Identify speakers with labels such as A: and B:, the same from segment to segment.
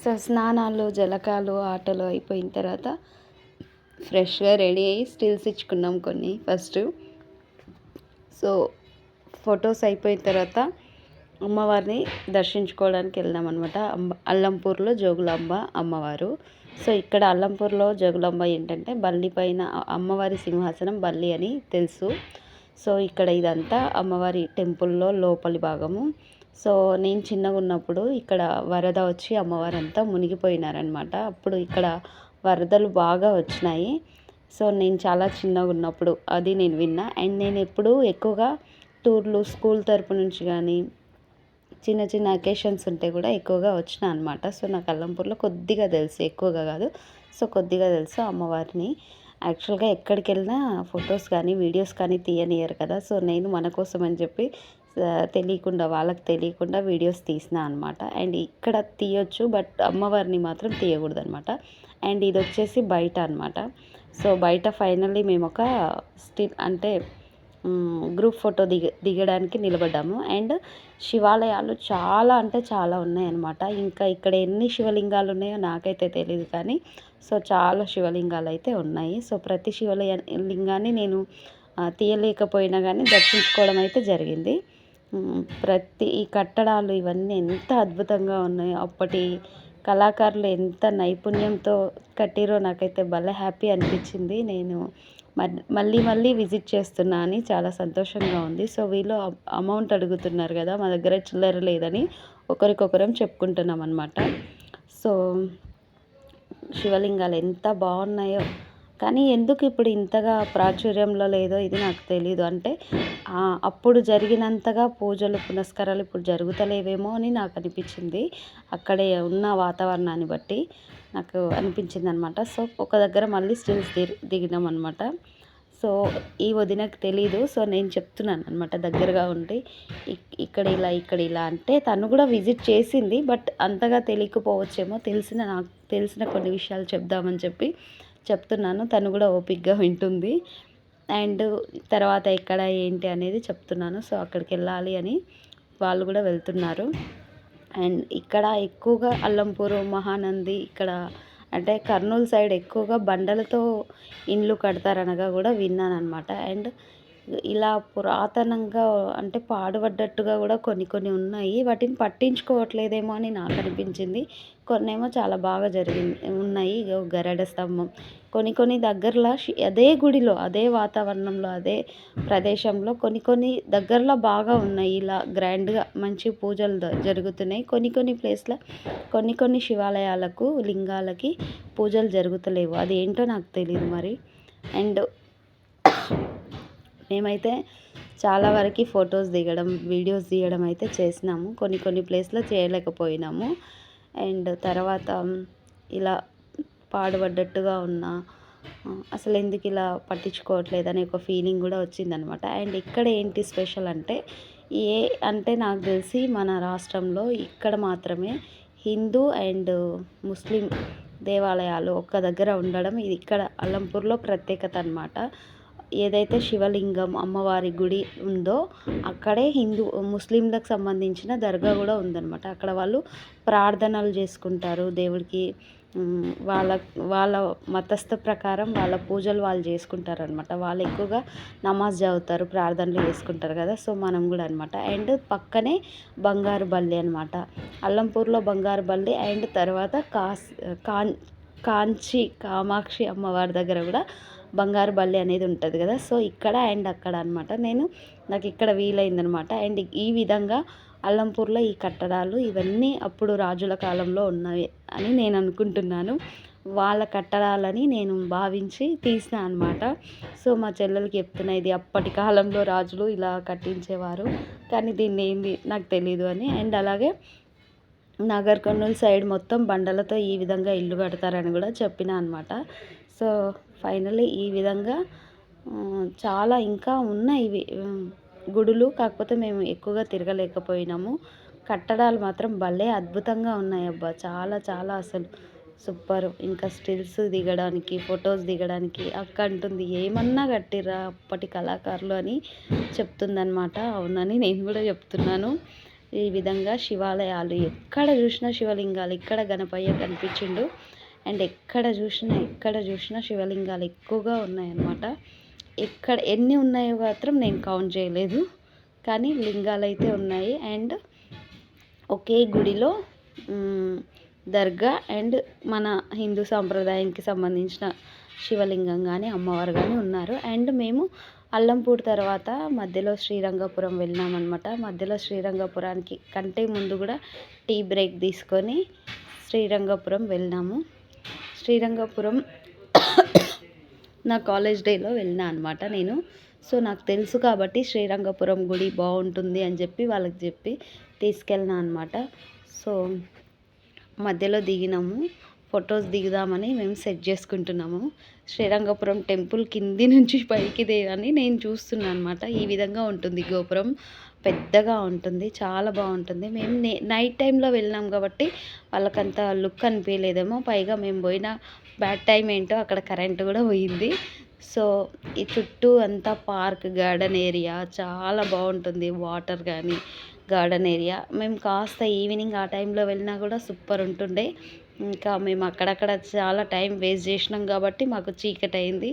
A: So స్నానాలు, జలకాలు, ఆటలు అయిపోయిన తర్వాత ఫ్రెష్‌గా రెడీ అయ్యి స్టిల్స్ ఇచ్చుకున్నాం కొన్ని ఫస్టు. సో ఫొటోస్ అయిపోయిన తర్వాత అమ్మవారిని దర్శించుకోవడానికి వెళ్ళామనమాట. అల్లంపూర్లో జోగులాంబ అమ్మవారు. సో ఇక్కడ అల్లంపూర్లో జోగులాంబ ఏంటంటే బల్లి పైన అమ్మవారి సింహాసనం బల్లి అని తెలుసు. సో ఇక్కడ ఇదంతా అమ్మవారి టెంపుల్‌లో లోపలి భాగము. సో నేను చిన్నగా ఉన్నప్పుడు ఇక్కడ వరద వచ్చి అమ్మవారంతా మునిగిపోయినారనమాట. అప్పుడు ఇక్కడ వరదలు బాగా వచ్చినాయి. సో నేను చాలా చిన్నగా ఉన్నప్పుడు అది నేను విన్నా. అండ్ నేను ఎప్పుడూ ఎక్కువగా టూర్లు స్కూల్ తరపు నుంచి కానీ చిన్న చిన్న అకేషన్స్ ఉంటే కూడా ఎక్కువగా వచ్చినా అనమాట. సో నాకు అల్లంపూర్లో కొద్దిగా తెలుసు, ఎక్కువగా కాదు. సో కొద్దిగా తెలుసు అమ్మవారిని. యాక్చువల్గా ఎక్కడికి వెళ్ళినా ఫొటోస్ కానీ వీడియోస్ కానీ తీయనియరు కదా. సో నేను మన కోసం అని చెప్పి తెలియకుండా, వాళ్ళకి తెలియకుండా వీడియోస్ తీసిన అనమాట. అండ్ ఇక్కడ తీయొచ్చు, బట్ అమ్మవారిని మాత్రం తీయకూడదు అనమాట. అండ్ ఇది వచ్చేసి బయట అనమాట. సో బయట ఫైనల్లీ మేము ఒక స్టిల్ అంటే గ్రూప్ ఫోటో దిగడానికి నిలబడ్డాము. అండ్ శివాలయాలు చాలా అంటే చాలా ఉన్నాయన్నమాట. ఇంకా ఇక్కడ ఎన్ని శివలింగాలు ఉన్నాయో నాకైతే తెలియదు, కానీ సో చాలా శివలింగాలు అయితే ఉన్నాయి. సో ప్రతి లింగాన్ని నేను తీయలేకపోయినా కానీ దర్శించుకోవడం అయితే జరిగింది. ప్రతి ఈ కట్టడాలు ఇవన్నీ ఎంత అద్భుతంగా ఉన్నాయో, అప్పటి కళాకారులు ఎంత నైపుణ్యంతో కట్టిరో నాకైతే భలే హ్యాపీ అనిపించింది. నేను మళ్ళీ మళ్ళీ విజిట్ చేస్తున్నా అని చాలా సంతోషంగా ఉంది. సో వీళ్ళు అమౌంట్ అడుగుతున్నారు కదా, మా దగ్గర చిల్లర లేదని ఒకరికొకరం చెప్పుకుంటున్నాం అనమాట. సో శివలింగాలు ఎంత బాగున్నాయో, కానీ ఎందుకు ఇప్పుడు ఇంతగా ప్రాచుర్యంలో లేదో ఇది నాకు తెలీదు. అంటే అప్పుడు జరిగినంతగా పూజలు పునస్కారాలు ఇప్పుడు జరుగుతలేవేమో అని నాకు అనిపించింది. అక్కడే ఉన్న వాతావరణాన్ని బట్టి నాకు అనిపించింది అనమాట. సో ఒక దగ్గర మళ్ళీ స్టిల్స్ దిగినాం అనమాట. సో ఈ వదినకు తెలీదు. సో నేను చెప్తున్నాను అనమాట దగ్గరగా ఉండి, ఇక్కడ ఇలా ఇక్కడ ఇలా అంటే తను కూడా విజిట్ చేసింది. బట్ అంతగా తెలియకపోవచ్చేమో, నాకు తెలిసిన కొన్ని విషయాలు చెప్దామని చెప్పి చెప్తున్నాను. తను కూడా ఓపికగా వింటుంది. అండ్ తర్వాత ఎక్కడ ఏంటి అనేది చెప్తున్నాను. సో అక్కడికి వెళ్ళాలి అని వాళ్ళు కూడా వెళ్తున్నారు. అండ్ ఇక్కడ ఎక్కువగా అల్లంపూరు, మహానంది, ఇక్కడ అంటే కర్నూలు సైడ్ ఎక్కువగా బండలతో ఇండ్లు కడతారనగా కూడా విన్నాను అనమాట. అండ్ ఇలా పురాతనంగా అంటే పాడుపడ్డట్టుగా కూడా కొన్ని కొన్ని ఉన్నాయి. వాటిని పట్టించుకోవట్లేదేమో అని నాకు అనిపించింది. కొన్నేమో చాలా బాగా ఉన్నాయి. గరుడ స్తంభం, కొన్ని దగ్గరలో అదే గుడిలో, అదే వాతావరణంలో, అదే ప్రదేశంలో కొన్ని దగ్గరలో బాగా ఉన్నాయి. ఇలా గ్రాండ్గా మంచి పూజలు జరుగుతున్నాయి. కొన్ని ప్లేస్లో కొన్ని శివాలయాలకు, లింగాలకి పూజలు జరుగుతలేవు. అది ఏంటో నాకు తెలియదు మరి. అండ్ మేమైతే చాలా వరకు ఫొటోస్ దిగడం, వీడియోస్ తీయడం అయితే చేసినాము. కొన్ని ప్లేస్లో చేయలేకపోయినాము. అండ్ తర్వాత ఇలా పాడుపడ్డట్టుగా ఉన్న అసలు ఎందుకు ఇలా పట్టించుకోవట్లేదని ఒక ఫీలింగ్ కూడా వచ్చిందనమాట. అండ్ ఇక్కడ ఏంటి స్పెషల్ అంటే నాకు తెలిసి మన రాష్ట్రంలో ఇక్కడ మాత్రమే హిందూ అండ్ ముస్లిం దేవాలయాలు ఒక్క దగ్గర ఉండడం ఇది ఇక్కడ అల్లంపూర్లో ప్రత్యేకత అనమాట. ఏదైతే శివలింగం అమ్మవారి గుడి ఉందో అక్కడే ముస్లింలకు సంబంధించిన దర్గా కూడా ఉందన్నమాట. అక్కడ వాళ్ళు ప్రార్థనలు చేసుకుంటారు దేవుడికి. వాళ్ళ మతస్థ ప్రకారం వాళ్ళ పూజలు వాళ్ళు చేసుకుంటారనమాట. వాళ్ళు ఎక్కువగా నమాజ్ చదువుతారు, ప్రార్థనలు చేసుకుంటారు కదా. సో మనం కూడా అనమాట. అండ్ పక్కనే బంగారు బల్లి అనమాట. అల్లంపూర్లో బంగారు బల్లి. అండ్ తర్వాత కామాక్షి అమ్మవారి దగ్గర కూడా బంగారు బల్లి అనేది ఉంటుంది కదా. సో ఇక్కడ అండ్ అక్కడ అనమాట. నాకు ఇక్కడ వీలైందనమాట. అండ్ ఈ విధంగా అల్లంపూర్లో ఈ కట్టడాలు ఇవన్నీ అప్పుడు రాజుల కాలంలో ఉన్నవి అని నేను అనుకుంటున్నాను. వాళ్ళ కట్టడాలని నేను భావించి తీసిన అనమాట. సో మా చెల్లెలకి చెప్తున్నా, ఇది అప్పటి కాలంలో రాజులు ఇలా కట్టించేవారు, కానీ దీన్ని ఏంది నాకు తెలీదు అని. అండ్ అలాగే నాగర్ కర్నూలు సైడ్ మొత్తం బండలతో ఈ విధంగా ఇల్లు కడతారని కూడా చెప్పిన అనమాట. సో ఫైనల్లీ ఈ విధంగా చాలా ఇంకా ఉన్నాయి ఇవి గుడులు. కాకపోతే మేము ఎక్కువగా తిరగలేకపోయినాము. కట్టడాలు మాత్రం భలే అద్భుతంగా ఉన్నాయి అబ్బా, చాలా చాలా అసలు సూపర్. ఇంకా స్టిల్స్ దిగడానికి, ఫొటోస్ దిగడానికి అక్క అంటుంది ఏమన్నా కట్టిర్రా అప్పటి కళాకారులు అని చెప్తుందనమాట. అవునని నేను కూడా చెప్తున్నాను. ఈ విధంగా శివాలయాలు ఎక్కడ చూసినా శివలింగాలు, ఇక్కడ గణపయ్య కనిపించిండు. అండ్ ఎక్కడ చూసినా శివలింగాలు ఎక్కువగా ఉన్నాయన్నమాట. ఎన్ని ఉన్నాయో మాత్రం నేను కౌంట్ చేయలేదు, కానీ లింగాలు అయితే ఉన్నాయి. అండ్ ఒకే గుడిలో దర్గా అండ్ మన హిందూ సాంప్రదాయానికి సంబంధించిన శివలింగం కానీ అమ్మవారు కానీ ఉన్నారు. అండ్ మేము అల్లంపూడి తర్వాత మధ్యలో శ్రీరంగపురం వెళ్ళినామన్నమాట. మధ్యలో శ్రీరంగపురానికి కంటే ముందు కూడా టీ బ్రేక్ తీసుకొని శ్రీరంగపురం వెళ్ళినాము. శ్రీరంగపురం నా కాలేజ్ డేలో వెళ్ళినా అనమాట నేను. సో నాకు తెలుసు కాబట్టి శ్రీరంగపురం గుడి బాగుంటుంది అని చెప్పి వాళ్ళకి చెప్పి తీసుకెళ్ళినా అనమాట. సో మధ్యలో దిగినాము, ఫొటోస్ దిగుదామని మేము సెట్ చేసుకుంటున్నాము. శ్రీరంగపురం టెంపుల్ కింది నుంచి పైకి దేవని నేను చూస్తున్నాను అనమాట. ఈ విధంగా ఉంటుంది గోపురం, పెద్దగా ఉంటుంది, చాలా బాగుంటుంది. మేము నైట్ టైంలో వెళ్ళినాం కాబట్టి వాళ్ళకంత లుక్ అనిపించలేదేమో. పైగా మేము పోయిన బ్యాడ్ టైం ఏంటో అక్కడ కరెంటు కూడా పోయింది. సో ఈ చుట్టూ అంతా పార్క్, గార్డెన్ ఏరియా చాలా బాగుంటుంది. వాటర్ కానీ గార్డెన్ ఏరియా. మేము కాస్త ఈవినింగ్ ఆ టైంలో వెళ్ళినా కూడా సూపర్ ఉంటుండే. ఇంకా మేము అక్కడక్కడ చాలా టైం వేస్ట్ చేసినాం కాబట్టి మాకు చీకటి అయింది.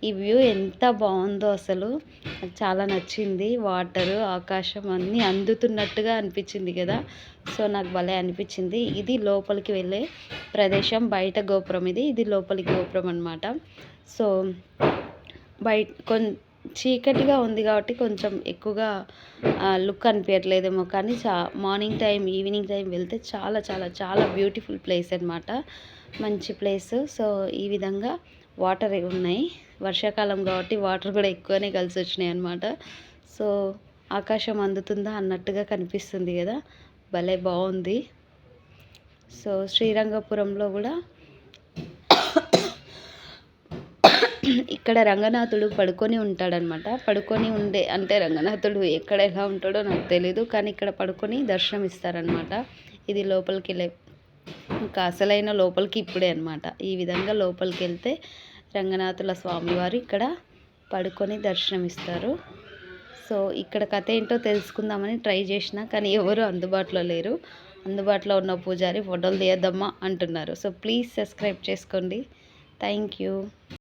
A: ఈ వ్యూ ఎంత బాగుందో అసలు, నాకు చాలా నచ్చింది. వాటరు, ఆకాశం అన్నీ అందుతున్నట్టుగా అనిపించింది కదా. సో నాకు భలే అనిపించింది. ఇది లోపలికి వెళ్ళే ప్రదేశం, బయట గోపురం ఇది లోపలికి గోపురం అనమాట. సో చీకటిగా ఉంది కాబట్టి కొంచెం ఎక్కువగా లుక్ అనిపించట్లేదేమో, కానీ మార్నింగ్ టైం, ఈవినింగ్ టైం వెళ్తే చాలా చాలా చాలా బ్యూటిఫుల్ ప్లేస్ అనమాట, మంచి ప్లేస్. సో ఈ విధంగా వాటర్ ఉన్నాయి, వర్షాకాలం కాబట్టి వాటర్ కూడా ఎక్కువనే కలిసి వచ్చినాయి అనమాట. సో ఆకాశం అందుతుందా అన్నట్టుగా కనిపిస్తుంది కదా, భలే బాగుంది. సో శ్రీరంగపురంలో కూడా ఇక్కడ రంగనాథుడు పడుకొని ఉంటాడనమాట. పడుకొని ఉండే అంటే రంగనాథుడు ఎక్కడ ఎలా ఉంటాడో నాకు తెలీదు, కానీ ఇక్కడ పడుకొని దర్శనం ఇస్తారనమాట. ఇది లోపలికి ఇంకా అసలైన లోపలికి ఇప్పుడే అనమాట. ఈ విధంగా లోపలికి వెళ్తే రంగనాథుల స్వామివారు ఇక్కడ పడుకొని దర్శనం ఇస్తారు. సో ఇక్కడ కథ ఏంటో తెలుసుకుందామని ట్రై చేసిన, కానీ ఎవరు అందుబాటులో లేరు. అందుబాటులో ఉన్న పూజారి ఫోటోలు తీయద్దమ్మా అంటున్నారు. సో ప్లీజ్ సబ్స్క్రైబ్ చేసుకోండి. Thank you.